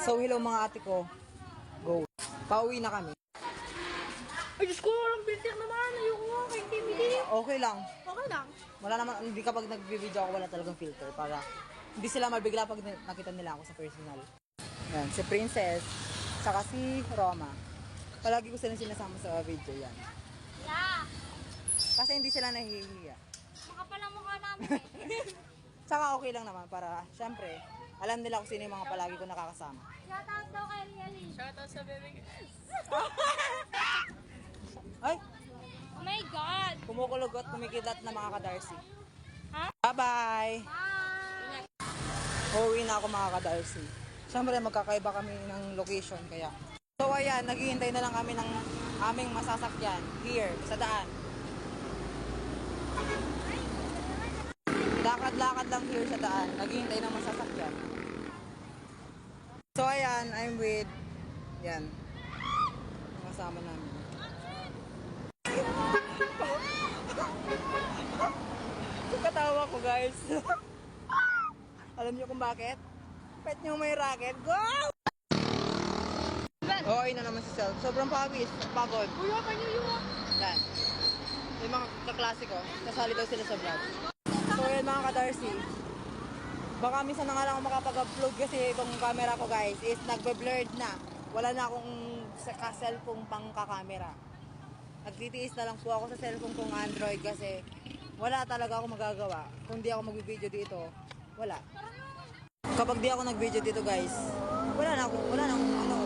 So, hello mga ate ko. Go. Pauwi na kami. Ay, Diyos ko, walang filter naman. Ayoko nga kay Timmy. Okay lang. Okay lang. Wala naman, hindi kapag nag-video ako, wala talagang filter para hindi sila mabigla pag nakita nila ako sa personal. Yan, si Princess, saka si Roma. Palagi ko sila sinasama sa video yan. Yeah. Kasi hindi sila nahihiya. Makapal ang mukha namin eh. Saka okay lang naman para, syempre, alam nila kung sino yung mga palagi ko nakakasama. Shoutout daw kay Rialin. Shoutout sa bebe. Ay, Oh my God. kumukulugot, kumikilat na mga ka-Darcy. Ha? Bye-bye! Bye. Uuwi na ako mga ka-Darcy. Siyempre, magkakaiba kami ng location, kaya. So, ayan, naghihintay na lang kami ng aming masasakyan here, sa daan. Lakad-lakad lang here sa daan. Naghihintay ng masasakyan. So, ayan, I'm with, yan, kasama namin. Katawa ko, guys. Alam niyo kung bakit? Pet niyo may racket. Go! Okay na naman si Sel. Sobrang pagod. Kuya, kanyo yun. Yan. Yung mga kaklase ko, kasali daw sila sa vlog. So yun mga ka-Darcy. Baka minsan na nga lang ako makapag-upload kasi itong camera ko guys is nagbe-blurred na. Wala na akong cellphone pang kakamera. Nagtitiis na lang po ako sa cellphone kong Android kasi wala talaga ako magagawa. Kung di ako mag-video dito, wala. Kapag di ako nag-video dito guys, wala na akong ano.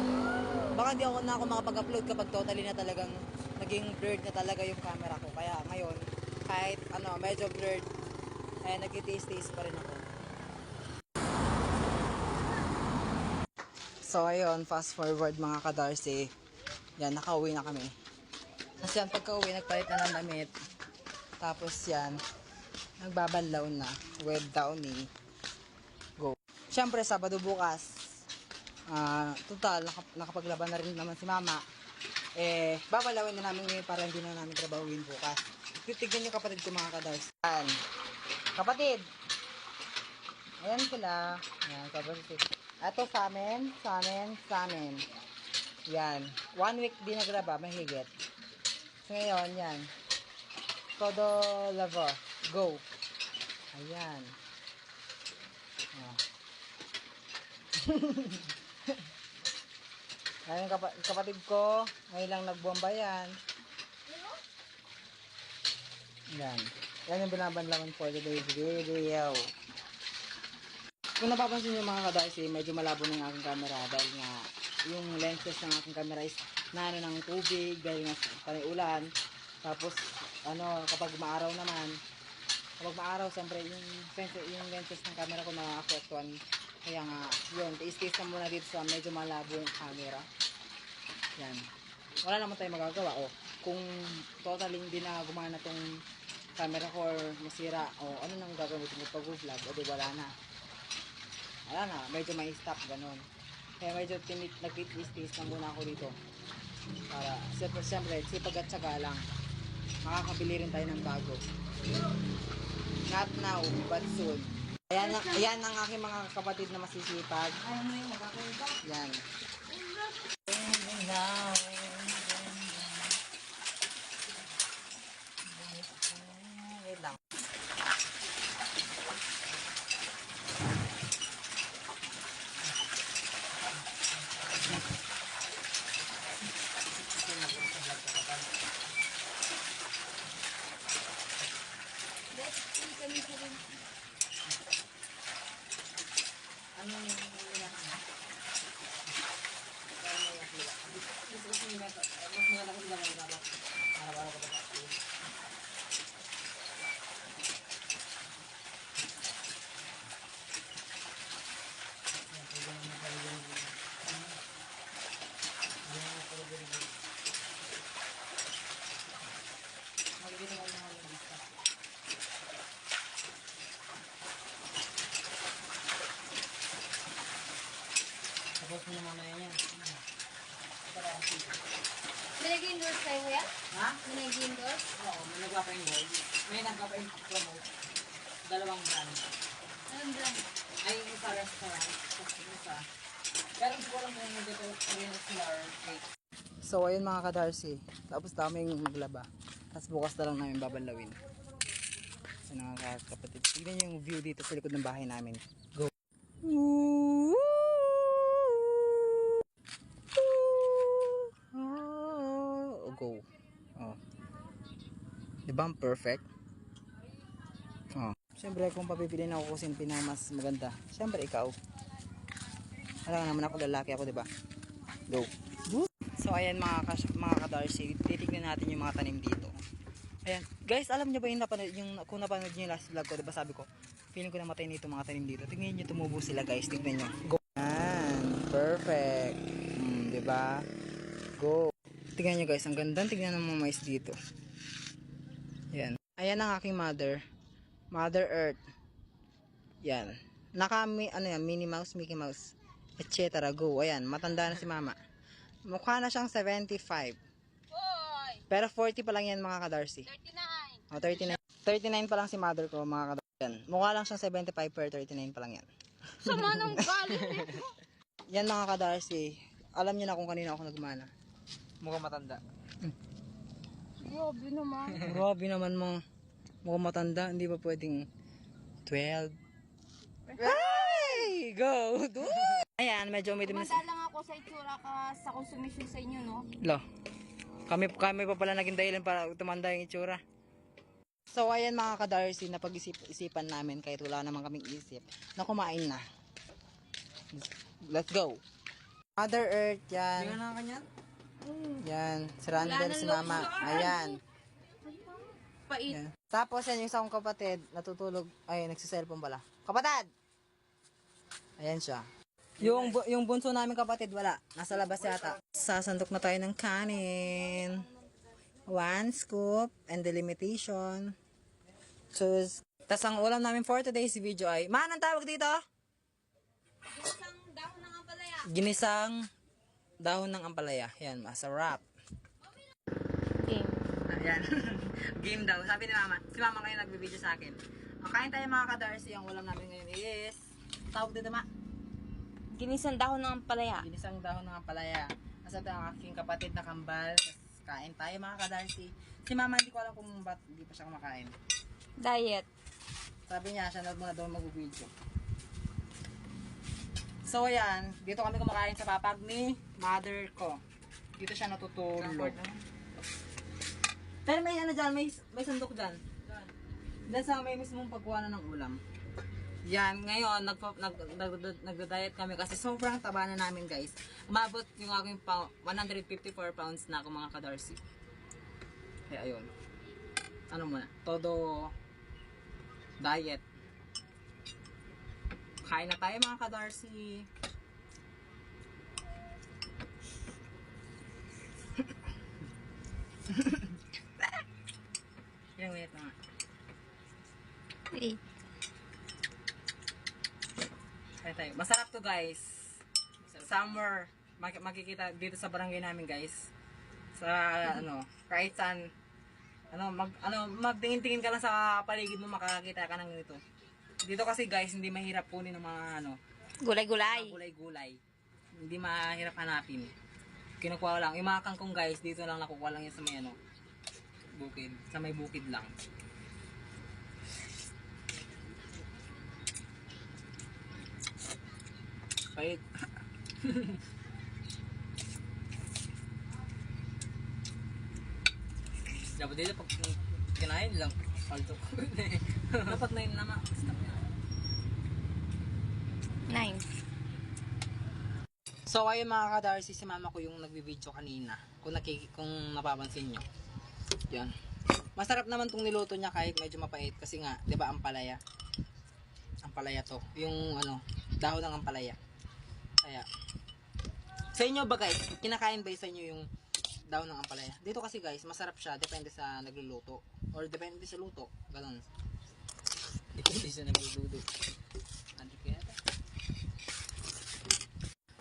Baka di ako makapag-upload kapag totally na talagang naging blurred na talaga yung camera ko. Kaya ngayon, kahit medyo blurred, nagtitiis-tiis pa rin ako. So ayun, fast forward mga ka-Darcy. Yan, nakauwi na kami. Kasi yan, pagka-uwi, nagpalit na ng damit. Tapos yan, nagbabanlaw na with Downy. Go. Siyempre, Sabado bukas. Total, nakapaglaban na rin naman si Mama. Babalawin na namin ngayon para hindi na namin trabahuin bukas. Titignan yung kapatid ko mga ka-Darcy. Yan. Kapatid! Ayan sila. Yan, kapatid. Ito sa amin. Yan. 1 week din nagraba, mahigit. So ngayon, yan. Todo lavo. Go. Ayan. Ayan kapatid ko. Ngayon lang nagbomba yan. Yan. Yan yung binabanlaman for today's video. Kung napapansin nyo mga ka-Darcy, medyo malabo na yung aking camera dahil nga yung lenses ng aking camera is naano ng tubig dahil nga panay-ulan. Tapos, kapag maaraw naman, siyempre, yung lenses ng camera ko na-affectuan. Kaya nga, yun, tiis-tiis na muna dito sa medyo malabo yung camera. Yan. Wala naman tayong magagawa. Kung totally hindi na gumana tong camera ko or masira, ano nang gagamitin ko pag-vlog, di wala na. Wala na, medyo may stop, ganun. Kaya medyo nagtitiis-tiis na muna ako dito. Para, siyempre, sipag at syaga lang. Makakabili rin tayo ng bago. Not now, but soon. Ayan ang aking mga kapatid na masisipag. Yan. Wait lang. Tapos mo na mamaya yan. May nag-endorse kayo kuya? Ha? May nag-endorse? Oo, may nagpapa-involve. May nagpapa-promote. 2 brand. Anong brand? Ay, yung isa restaurant. Tapos yung isa hindi ko alam kung dito rin sila or cake. So, ayun mga ka-Darcy. Tapos daming maglaba. Tapos bukas na lang namin babalawin. So, nakakapatid. Tignan niyo yung view dito sa likod ng bahay namin. Go! Oh, go. Oh. Diba ang perfect? Oh. Siyempre kung papipiliin ako kung sino pinang mas maganda, siyempre ikaw. Alam naman ako, lalaki ako, diba? Go. So ayan mga ka-Darcy, titignan natin yung mga tanim dito. Ayan. Guys, alam niyo ba kung napanood niyo yung last vlog ko, diba sabi ko, feeling ko namatay nito mga tanim dito. Tignan niyo, tumubo sila guys, tignan niyo. Go. Ayan. Perfect. Diba? Go. Tignan niyo guys, ang ganda tignan ng mga mais dito. Ayan. Ayan ang aking mother. Mother Earth. Yan. Minnie Mouse, Mickey Mouse, etc. Go. Ayan, matanda na si mama. Mukha na siyang 75. Hoy! Pero 40 pa lang yan mga ka-Darcy. 39. O, 39. 39 pa lang si mother ko mga ka-Darcy. Yan. Mukha lang siyang 75 pero 39 pa lang yan. Sama ng galing dito. Yan mga ka-Darcy. Alam niyo na kung kanino ako nagmana. Mukhang matanda. Grabe naman. Grabe naman mo. Mukhang matanda. Hindi ba pwedeng 12? Ay! Go! Do it! Ayan, medyo umitim na Tumanda lang ako sa itsura ka sa konsumisyon sa inyo, no? Lo. Kami pa pala naging dahilan para tumanda yung itsura. So ayan mga ka-Darcy, napag-isipan namin kahit wala naman kaming isip na kumain na. Let's go. Mother Earth, yan. Hindi ka na kanyan? Yan. Si Randall, si Mama. Ayan. Pait. Yan. Tapos yan yung isa kong kapatid, natutulog, ay nagsiselfone pala. Kapatid! Ayan siya. Yung bunso namin kapatid, wala. Nasa labas yata. Sasandok na tayo ng kanin. 1 scoop and delimitation. Tas ang ulam namin for today's video ay, anong tawag dito? Isang dahon ng ampalaya. Ginisang dahon ng ampalaya. Yan, masarap. Game. Ayan. Game daw. Sabi ni Mama. Si Mama ngayon nagbibideo sa akin. Kain tayo mga ka-Darcy. Ang ulam namin ngayon is, tawag dito ma? Ginisang dahon ng ampalaya. Ginisang dahon ng ampalaya. Nasa ito ang aking kapatid na kambal. Tapos kain tayo mga ka-Darcy. Si Mama hindi ko alam kung ba't hindi pa siya kumakain. Diet. Sabi niya, siya na muna daw mag-video. So ayan, dito kami kumakain sa papag ni mother ko. Dito siya natutulog. Pero may ano dyan, may sandok dyan. Dyan sa may mismong pagkuha na ng ulam. Yan, ngayon, nagda-diet kami kasi sobrang taba na namin guys. Umabot yung aking 154 pounds na ako mga ka-Darcy. Kaya ayun. Ano muna? Todo diet. Kain na tayo mga ka-Darcy. Ilang minute na nga. 8. Kain tayo. Masarap to guys. Summer. Makikita dito sa barangay namin guys. Sa kahit saan. Magtingin-tingin ka lang sa paligid mo, makakakita ka ng ganito. Dito kasi guys, hindi mahirap kunin ng mga Gulay-gulay. gulay-gulay. Hindi mahirap hanapin. Kinukuha lang. Yung mga kangkong guys, dito lang nakukuha lang yan sa may bukid. Sa may bukid lang. Pait. Dapat dito pag kinain lang. Palto ko. Dapat na yun naman. 9. So ayun mga ka-Darcy, si mama ko yung nagbibideo kanina. Kung napapansin nyo. Yan. Masarap naman tong niluto niya kahit medyo mapait. Kasi nga, di ba ampalaya? Ampalaya to. Yung dahon ng ampalaya. Kaya, sa inyo ba guys, kinakain ba sa inyo yung dahon ng ampalaya? Dito kasi guys, masarap siya. Depende sa nagluluto. Or depende sa luto. Ganon. Depende sa nagluluto.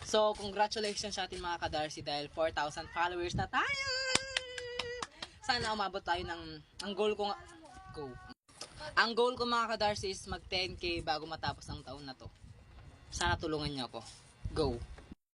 So, congratulations sa atin mga ka-Darcy dahil 4,000 followers na tayo! Sana umabot tayo ang goal ko Ang goal ko mga ka-Darcy is mag 10k bago matapos ang taon na to. Sana tulungan niyo ako. Go!